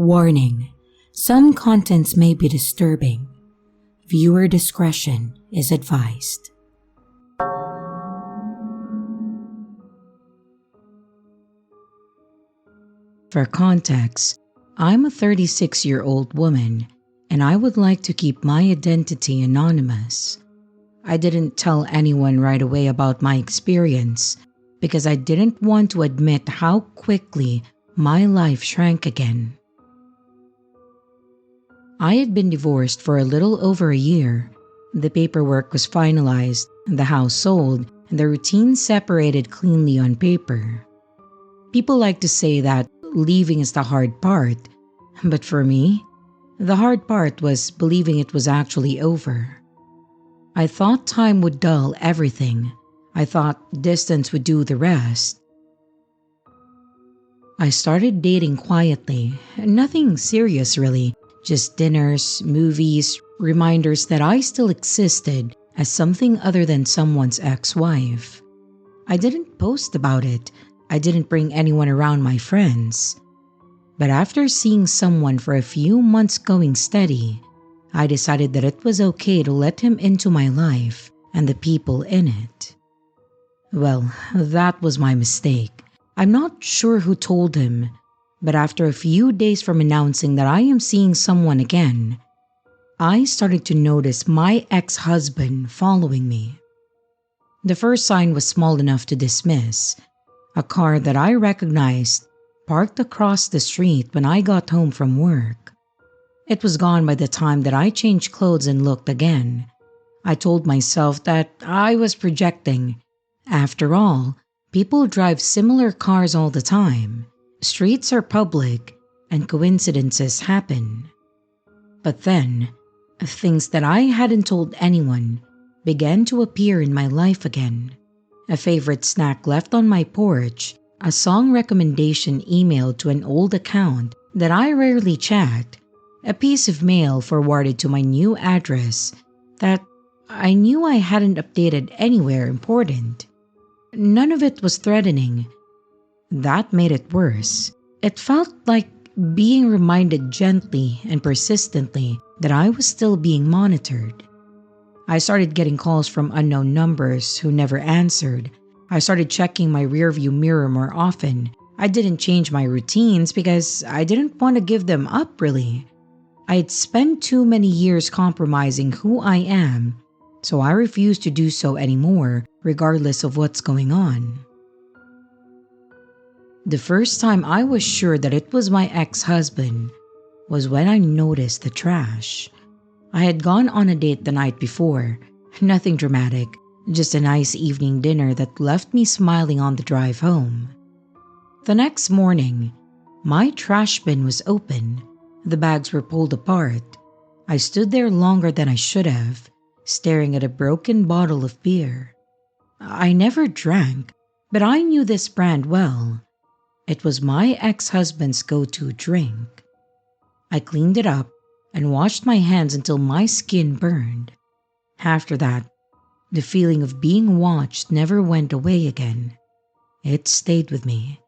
Warning: some contents may be disturbing. Viewer discretion is advised. For context, I'm a 36-year-old woman, and I would like to keep my identity anonymous. I didn't tell anyone right away about my experience because I didn't want to admit how quickly my life shrank again. I had been divorced for a little over a year. The paperwork was finalized, the house sold, and the routine separated cleanly on paper. People like to say that leaving is the hard part, but for me, the hard part was believing it was actually over. I thought time would dull everything. I thought distance would do the rest. I started dating quietly, nothing serious really, just dinners, movies, reminders that I still existed as something other than someone's ex-wife. I didn't post about it. I didn't bring anyone around my friends. But after seeing someone for a few months going steady, I decided that it was okay to let him into my life and the people in it. Well, that was my mistake. I'm not sure who told him, but after a few days from announcing that I am seeing someone again, I started to notice my ex-husband following me. The first sign was small enough to dismiss. A car that I recognized parked across the street when I got home from work. It was gone by the time that I changed clothes and looked again. I told myself that I was projecting. After all, people drive similar cars all the time. Streets are public, and coincidences happen. But then, things that I hadn't told anyone began to appear in my life again. A favorite snack left on my porch, a song recommendation emailed to an old account that I rarely checked, a piece of mail forwarded to my new address that I knew I hadn't updated anywhere important. None of it was threatening. That made it worse. It felt like being reminded gently and persistently that I was still being monitored. I started getting calls from unknown numbers who never answered. I started checking my rearview mirror more often. I didn't change my routines because I didn't want to give them up really. I had spent too many years compromising who I am, so I refused to do so anymore, regardless of what's going on. The first time I was sure that it was my ex-husband was when I noticed the trash. I had gone on a date the night before, nothing dramatic, just a nice evening dinner that left me smiling on the drive home. The next morning, my trash bin was open. The bags were pulled apart. I stood there longer than I should have, staring at a broken bottle of beer. I never drank, but I knew this brand well. It was my ex-husband's go-to drink. I cleaned it up and washed my hands until my skin burned. After that, the feeling of being watched never went away again. It stayed with me.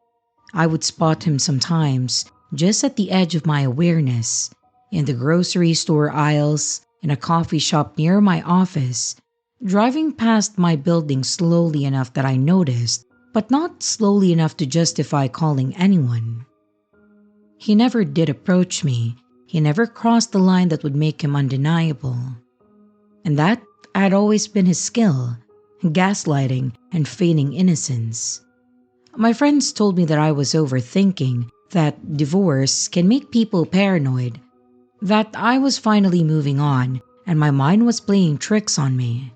I would spot him sometimes, just at the edge of my awareness, in the grocery store aisles, in a coffee shop near my office, driving past my building slowly enough that I noticed, but not slowly enough to justify calling anyone. He never did approach me. He never crossed the line that would make him undeniable. And that had always been his skill, gaslighting and feigning innocence. My friends told me that I was overthinking, that divorce can make people paranoid, that I was finally moving on and my mind was playing tricks on me.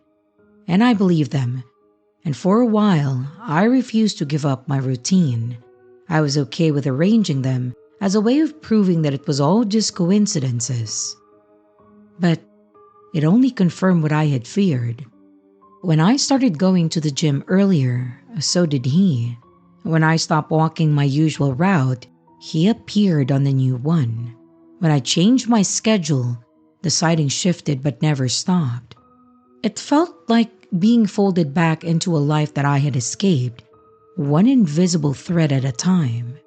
And I believed them. And for a while, I refused to give up my routine. I was okay with arranging them as a way of proving that it was all just coincidences. But it only confirmed what I had feared. When I started going to the gym earlier, so did he. When I stopped walking my usual route, he appeared on the new one. When I changed my schedule, the sighting shifted but never stopped. It felt like being folded back into a life that I had escaped, one invisible thread at a time.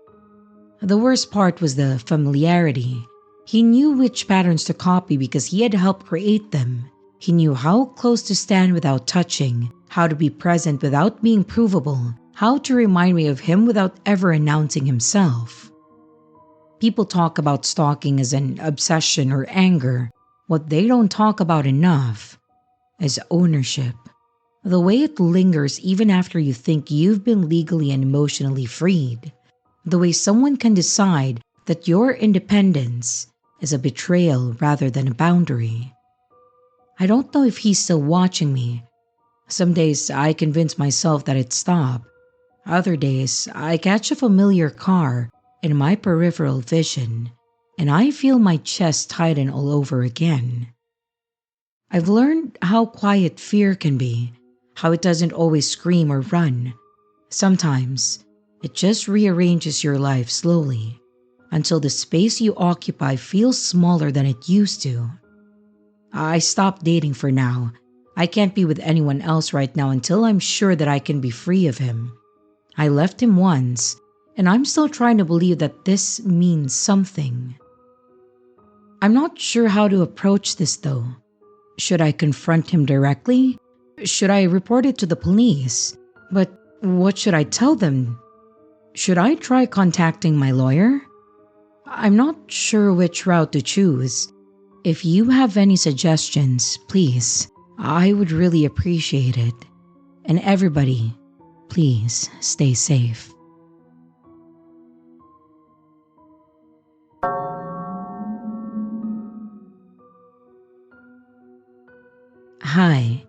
The worst part was the familiarity. He knew which patterns to copy because he had helped create them. He knew how close to stand without touching, how to be present without being provable, how to remind me of him without ever announcing himself. People talk about stalking as an obsession or anger. What they don't talk about enough is ownership. The way it lingers even after you think you've been legally and emotionally freed. The way someone can decide that your independence is a betrayal rather than a boundary. I don't know if he's still watching me. Some days I convince myself that it stopped. Other days I catch a familiar car in my peripheral vision and I feel my chest tighten all over again. I've learned how quiet fear can be, how it doesn't always scream or run. Sometimes it just rearranges your life slowly until the space you occupy feels smaller than it used to. I stopped dating for now. I can't be with anyone else right now until I'm sure that I can be free of him. I left him once, and I'm still trying to believe that this means something. I'm not sure how to approach this though. Should I confront him directly? Should I report it to the police? But what should I tell them? Should I try contacting my lawyer? I'm not sure which route to choose. If you have any suggestions, please, I would really appreciate it. And everybody, please stay safe. Hi,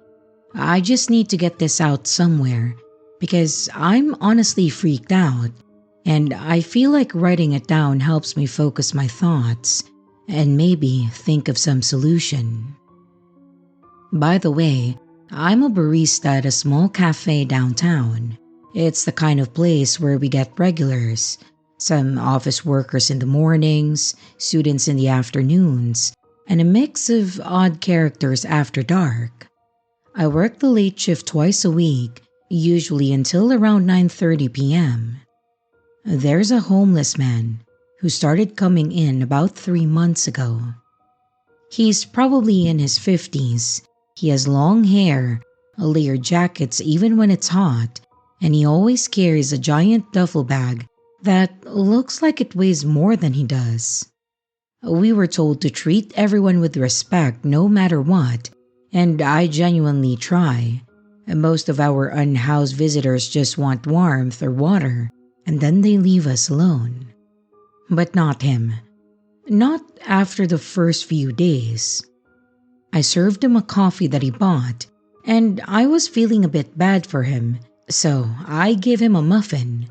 I just need to get this out somewhere because I'm honestly freaked out and I feel like writing it down helps me focus my thoughts and maybe think of some solution. By the way, I'm a barista at a small cafe downtown. It's the kind of place where we get regulars, some office workers in the mornings, students in the afternoons, and a mix of odd characters after dark. I work the late shift twice a week, usually until around 9:30 p.m. There's a homeless man who started coming in about 3 months ago. He's probably in his 50s. He has long hair, layered jackets even when it's hot, and he always carries a giant duffel bag that looks like it weighs more than he does. We were told to treat everyone with respect no matter what, and I genuinely try. Most of our unhoused visitors just want warmth or water, and then they leave us alone. But not him. Not after the first few days. I served him a coffee that he bought, and I was feeling a bit bad for him, so I gave him a muffin,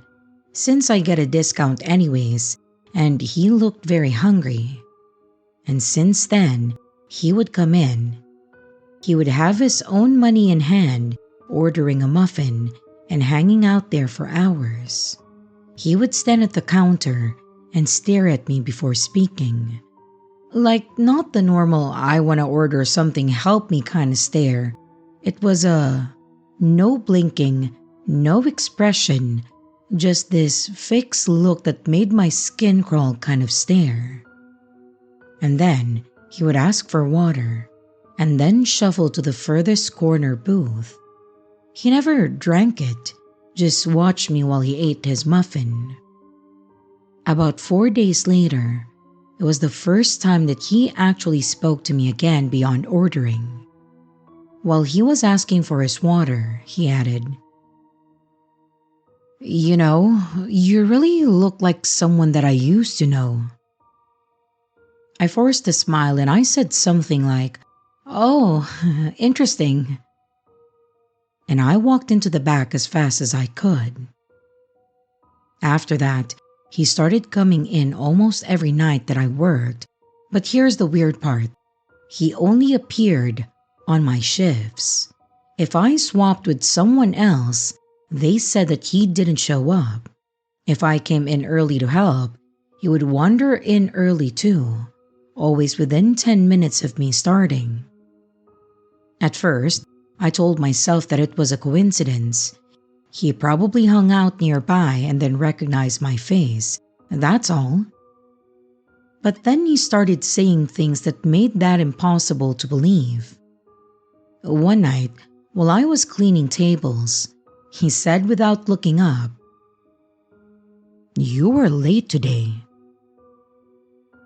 since I get a discount anyways, and he looked very hungry. And since then, he would come in. He would have his own money in hand, ordering a muffin and hanging out there for hours. He would stand at the counter and stare at me before speaking. Like not the normal I wanna order something help me kind of stare. It was a no blinking, no expression, just this fixed look that made my skin crawl kind of stare. And then he would ask for water, and then shuffle to the furthest corner booth. He never drank it, just watched me while he ate his muffin. About 4 days later, it was the first time that he actually spoke to me again beyond ordering. While he was asking for his water, he added, "You know, you really look like someone that I used to know." I forced a smile and I said something like, "Oh, interesting." And I walked into the back as fast as I could. After that, he started coming in almost every night that I worked, but here's the weird part. He only appeared on my shifts. If I swapped with someone else, they said that he didn't show up. If I came in early to help, he would wander in early too, always within 10 minutes of me starting. At first, I told myself that it was a coincidence. He probably hung out nearby and then recognized my face. That's all. But then he started saying things that made that impossible to believe. One night, while I was cleaning tables, he said without looking up, "You were late today."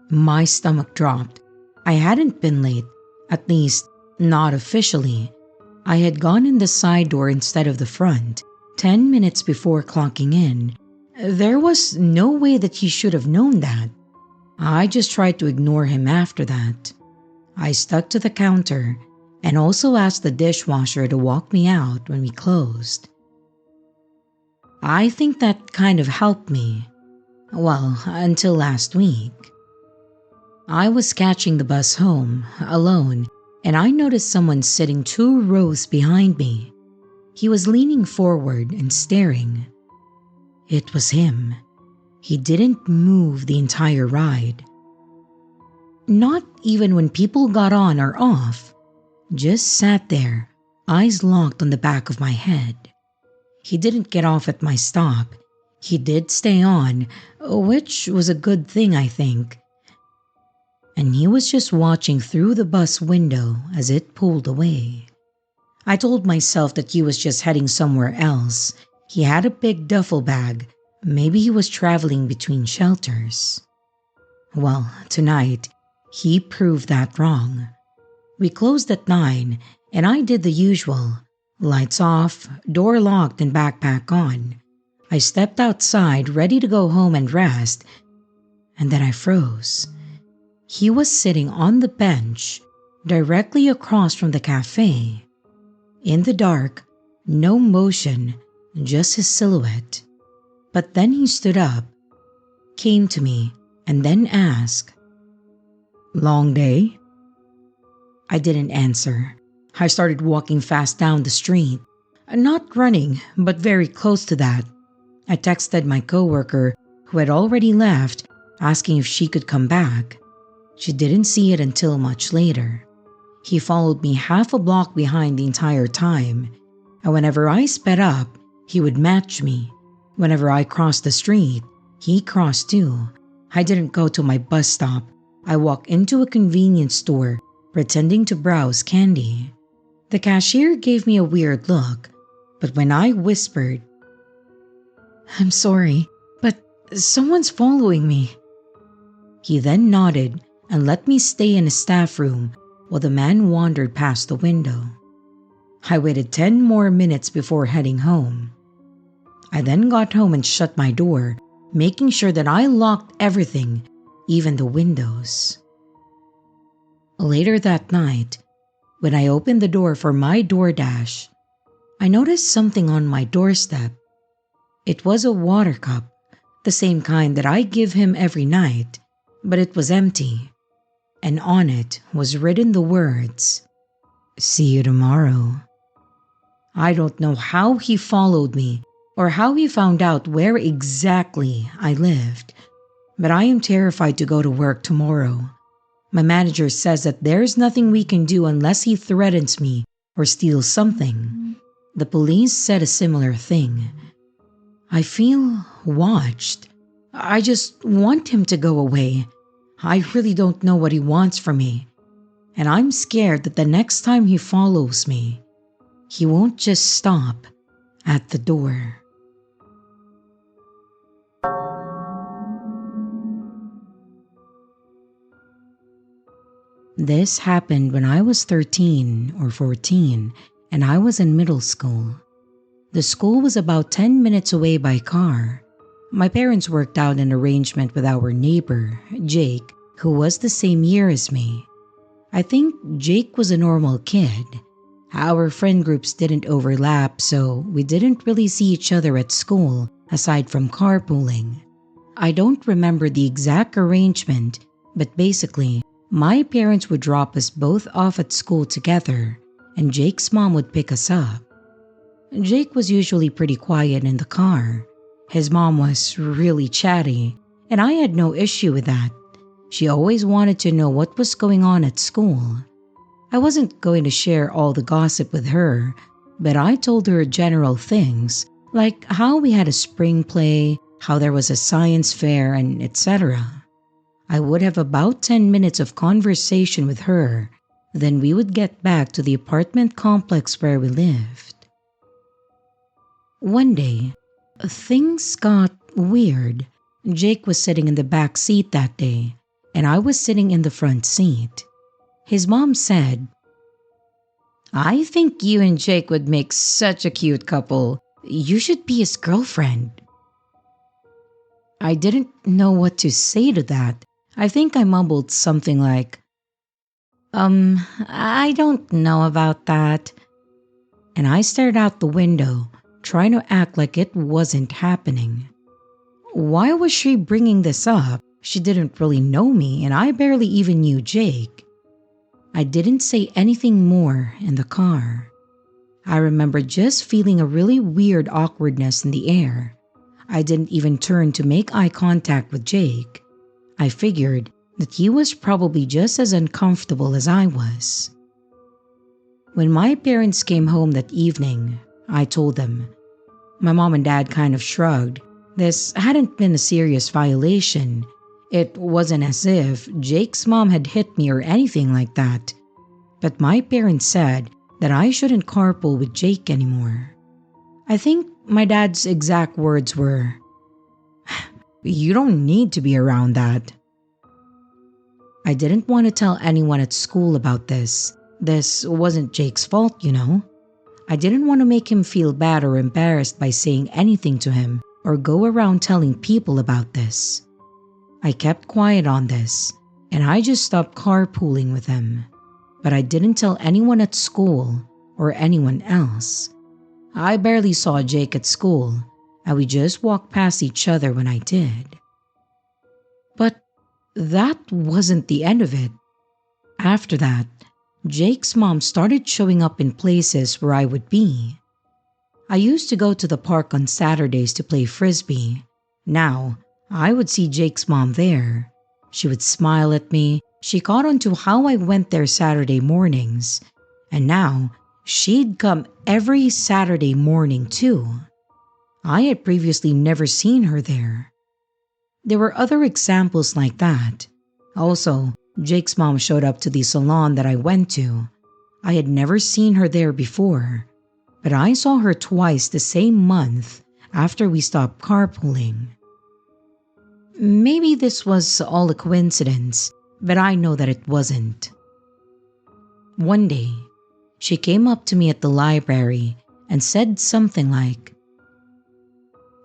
My stomach dropped. I hadn't been late, at least not officially. I had gone in the side door instead of the front, 10 minutes before clocking in. There was no way that he should have known that. I just tried to ignore him after that. I stuck to the counter and also asked the dishwasher to walk me out when we closed. I think that kind of helped me. Well, until last week. I was catching the bus home, alone, and I noticed someone sitting 2 rows behind me. He was leaning forward and staring. It was him. He didn't move the entire ride. Not even when people got on or off. Just sat there, eyes locked on the back of my head. He didn't get off at my stop. He did stay on, which was a good thing, I think. And he was just watching through the bus window as it pulled away. I told myself that he was just heading somewhere else. He had a big duffel bag. Maybe he was traveling between shelters. Well, tonight, he proved that wrong. We closed at 9, and I did the usual. Lights off, door locked, and backpack on. I stepped outside, ready to go home and rest, and then I froze. He was sitting on the bench, directly across from the cafe. In the dark, no motion, just his silhouette. But then he stood up, came to me, and then asked, "Long day?" I didn't answer. I started walking fast down the street. Not running, but very close to that. I texted my coworker, who had already left, asking if she could come back. She didn't see it until much later. He followed me half a block behind the entire time, and whenever I sped up, he would match me. Whenever I crossed the street, he crossed too. I didn't go to my bus stop. I walked into a convenience store, pretending to browse candy. The cashier gave me a weird look, but when I whispered, "I'm sorry, but someone's following me," he then nodded and let me stay in a staff room while the man wandered past the window. I waited 10 more minutes before heading home. I then got home and shut my door, making sure that I locked everything, even the windows. Later that night, when I opened the door for my DoorDash, I noticed something on my doorstep. It was a water cup, the same kind that I give him every night, but it was empty, and on it was written the words, "See you tomorrow." I don't know how he followed me or how he found out where exactly I lived, but I am terrified to go to work tomorrow. My manager says that there's nothing we can do unless he threatens me or steals something. The police said a similar thing. I feel watched. I just want him to go away. I really don't know what he wants from me, and I'm scared that the next time he follows me, he won't just stop at the door. This happened when I was 13 or 14 and I was in middle school. The school was about 10 minutes away by car. My parents worked out an arrangement with our neighbor, Jake, who was the same year as me. I think Jake was a normal kid. Our friend groups didn't overlap, so we didn't really see each other at school aside from carpooling. I don't remember the exact arrangement, but basically, my parents would drop us both off at school together, and Jake's mom would pick us up. Jake was usually pretty quiet in the car. His mom was really chatty, and I had no issue with that. She always wanted to know what was going on at school. I wasn't going to share all the gossip with her, but I told her general things, like how we had a spring play, how there was a science fair, and etc. I would have about 10 minutes of conversation with her, then we would get back to the apartment complex where we lived. One day, things got weird. Jake was sitting in the back seat that day, and I was sitting in the front seat. His mom said, "I think you and Jake would make such a cute couple. You should be his girlfriend." I didn't know what to say to that. I think I mumbled something like, I don't know about that. And I stared out the window, trying to act like it wasn't happening. Why was she bringing this up? She didn't really know me, and I barely even knew Jake. I didn't say anything more in the car. I remember just feeling a really weird awkwardness in the air. I didn't even turn to make eye contact with Jake. I figured that he was probably just as uncomfortable as I was. When my parents came home that evening, I told them. My mom and dad kind of shrugged. This hadn't been a serious violation. It wasn't as if Jake's mom had hit me or anything like that. But my parents said that I shouldn't carpool with Jake anymore. I think my dad's exact words were, "You don't need to be around that." I didn't want to tell anyone at school about this. This wasn't Jake's fault, you know. I didn't want to make him feel bad or embarrassed by saying anything to him or go around telling people about this. I kept quiet on this, and I just stopped carpooling with him. But I didn't tell anyone at school or anyone else. I barely saw Jake at school, and we just walked past each other when I did. But that wasn't the end of it. After that, Jake's mom started showing up in places where I would be. I used to go to the park on Saturdays to play frisbee. Now, I would see Jake's mom there. She would smile at me. She caught on to how I went there Saturday mornings. And now, she'd come every Saturday morning too. I had previously never seen her there. There were other examples like that. Also, Jake's mom showed up to the salon that I went to. I had never seen her there before, but I saw her twice the same month after we stopped carpooling. Maybe this was all a coincidence, but I know that it wasn't. One day, she came up to me at the library and said something like,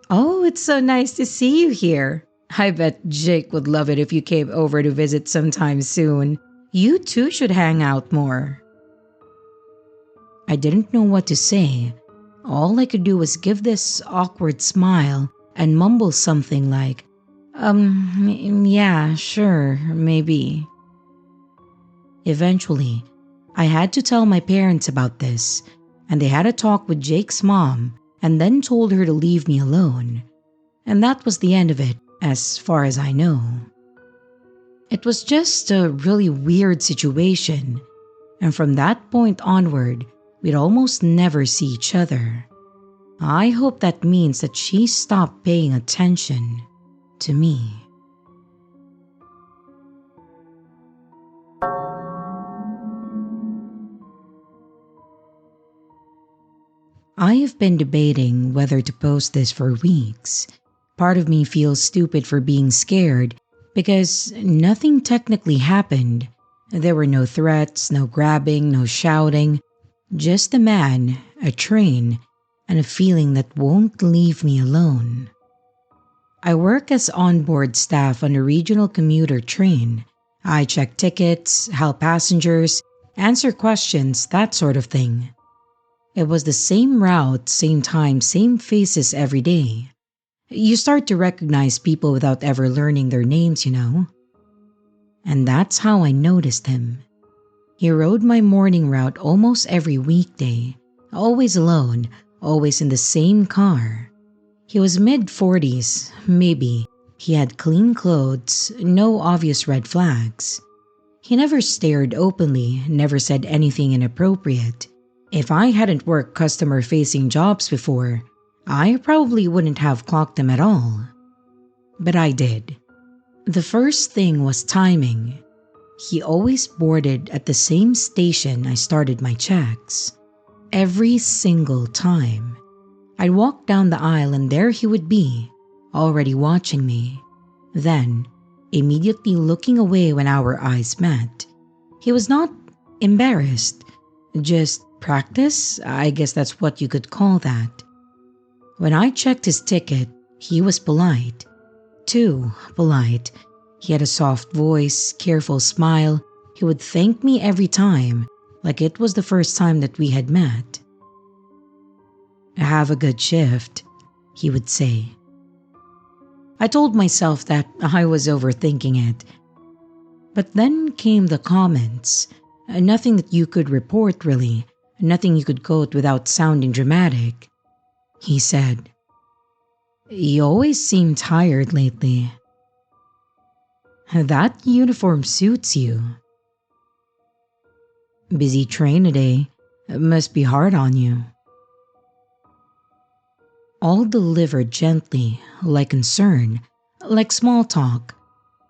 "Oh, it's so nice to see you here. I bet Jake would love it if you came over to visit sometime soon. You two should hang out more." I didn't know what to say. All I could do was give this awkward smile and mumble something like, yeah, sure, maybe." Eventually, I had to tell my parents about this, and they had a talk with Jake's mom and then told her to leave me alone. And that was the end of it, as far as I know. It was just a really weird situation, and from that point onward, we'd almost never see each other. I hope that means that she stopped paying attention to me. I have been debating whether to post this for weeks. Part of me feels stupid for being scared because nothing technically happened. There were no threats, no grabbing, no shouting, just a man, a train, and a feeling that won't leave me alone. I work as onboard staff on a regional commuter train. I check tickets, help passengers, answer questions, that sort of thing. It was the same route, same time, same faces every day. You start to recognize people without ever learning their names, you know. And that's how I noticed him. He rode my morning route almost every weekday, always alone, always in the same car. He was mid-40s, maybe. He had clean clothes, no obvious red flags. He never stared openly, never said anything inappropriate. If I hadn't worked customer-facing jobs before, I probably wouldn't have clocked him at all. but I did. The first thing was timing. He always boarded at the same station I started my checks. Every single time. I'd walk down the aisle and there he would be, already watching me. Then, immediately looking away when our eyes met. He was not embarrassed, just practice. I guess that's what you could call that. When I checked his ticket, he was polite. Too polite. He had a soft voice, careful smile. He would thank me every time, like it was the first time that we had met. "Have a good shift," he would say. I told myself that I was overthinking it. But then came the comments. Nothing that you could report, really. Nothing you could quote without sounding dramatic. He said, "You always seem tired lately." "That uniform suits you." "Busy train today. Must be hard on you." All delivered gently, like concern, like small talk.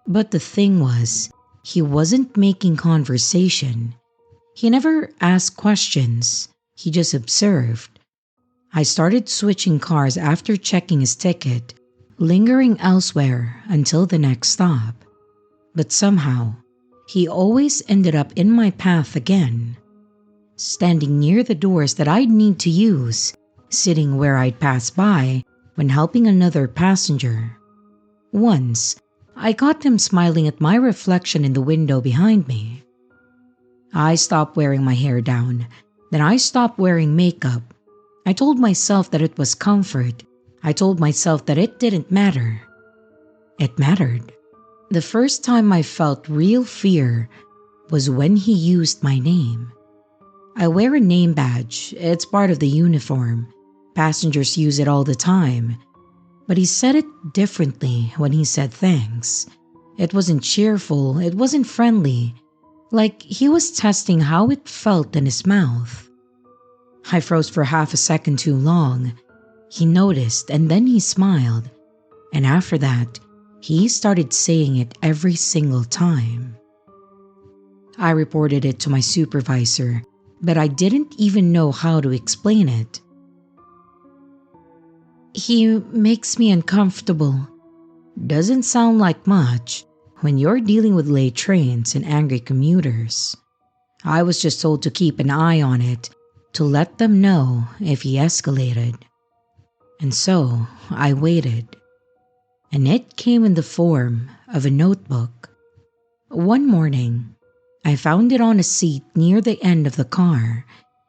But the thing was, he wasn't making conversation. He never asked questions. He just observed. I started switching cars after checking his ticket, lingering elsewhere until the next stop. But somehow, he always ended up in my path again. Standing near the doors that I'd need to use, sitting where I'd pass by when helping another passenger. Once, I caught him smiling at my reflection in the window behind me. I stopped wearing my hair down. Then I stopped wearing makeup. I told myself that it was comfort. I told myself that it didn't matter. It mattered. The first time I felt real fear was when he used my name. I wear a name badge. It's part of the uniform. Passengers use it all the time. But he said it differently when he said thanks. It wasn't cheerful. It wasn't friendly. Like he was testing how it felt in his mouth. I froze for half a second too long. He noticed and then he smiled. And after that, he started saying it every single time. I reported it to my supervisor, but I didn't even know how to explain it. "He makes me uncomfortable." Doesn't sound like much when you're dealing with late trains and angry commuters. I was just told to keep an eye on it, to let them know if he escalated. And so I waited. And it came in the form of a notebook. One morning, I found it on a seat near the end of the car.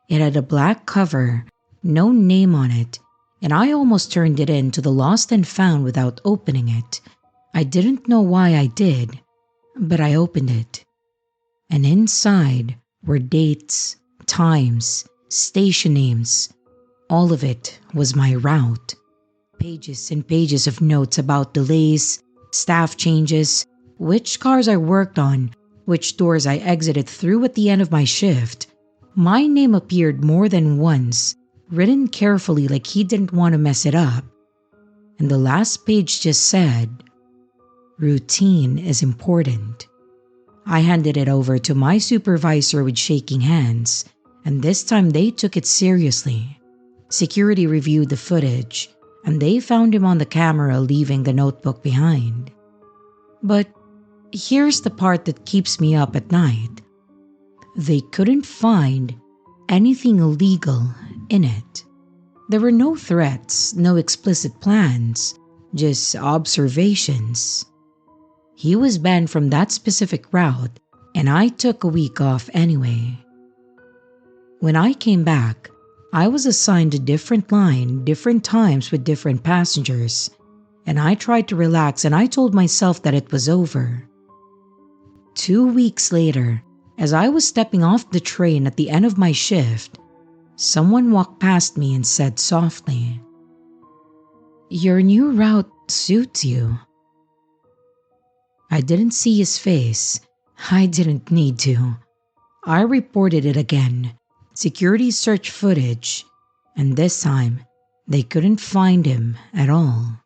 It had a black cover, no name on it, and I almost turned it in to the lost and found without opening it. I didn't know why I did, but I opened it. And inside were dates, times, station names. All of it was my route. Pages and pages of notes about delays, staff changes, which cars I worked on, which doors I exited through at the end of my shift. My name appeared more than once, written carefully like he didn't want to mess it up. And the last page just said, "Routine is important." I handed it over to my supervisor with shaking hands, and this time they took it seriously. Security reviewed the footage, and they found him on the camera leaving the notebook behind. But here's the part that keeps me up at night. They couldn't find anything illegal in it. There were no threats, no explicit plans, just observations. He was banned from that specific route, and I took a week off anyway. When I came back, I was assigned a different line, different times with different passengers, and I tried to relax and I told myself that it was over. 2 weeks later, as I was stepping off the train at the end of my shift, someone walked past me and said softly, "Your new route suits you." I didn't see his face. I didn't need to. I reported it again. Security searched footage, and this time they couldn't find him at all.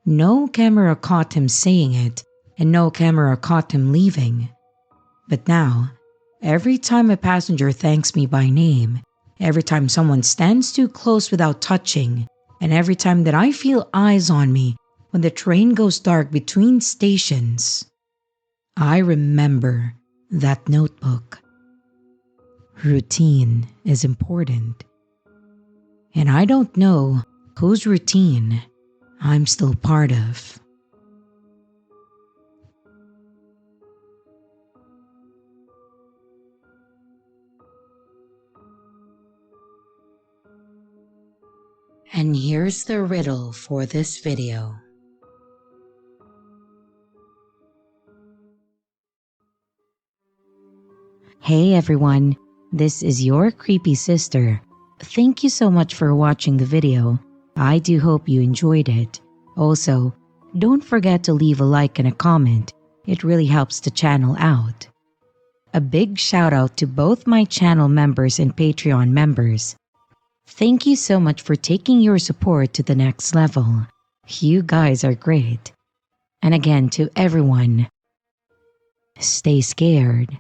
No camera caught him saying it, and no camera caught him leaving. But now, every time a passenger thanks me by name, every time someone stands too close without touching, and every time that I feel eyes on me when the train goes dark between stations, I remember that notebook. Routine is important. And I don't know whose routine I'm still part of. And here's the riddle for this video. Hey everyone, this is your creepy sister. Thank you so much for watching the video. I do hope you enjoyed it. Also, don't forget to leave a like and a comment. It really helps the channel out. A big shout out to both my channel members and Patreon members. Thank you so much for taking your support to the next level. You guys are great. And again, to everyone, stay scared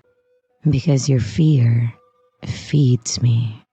because your fear feeds me.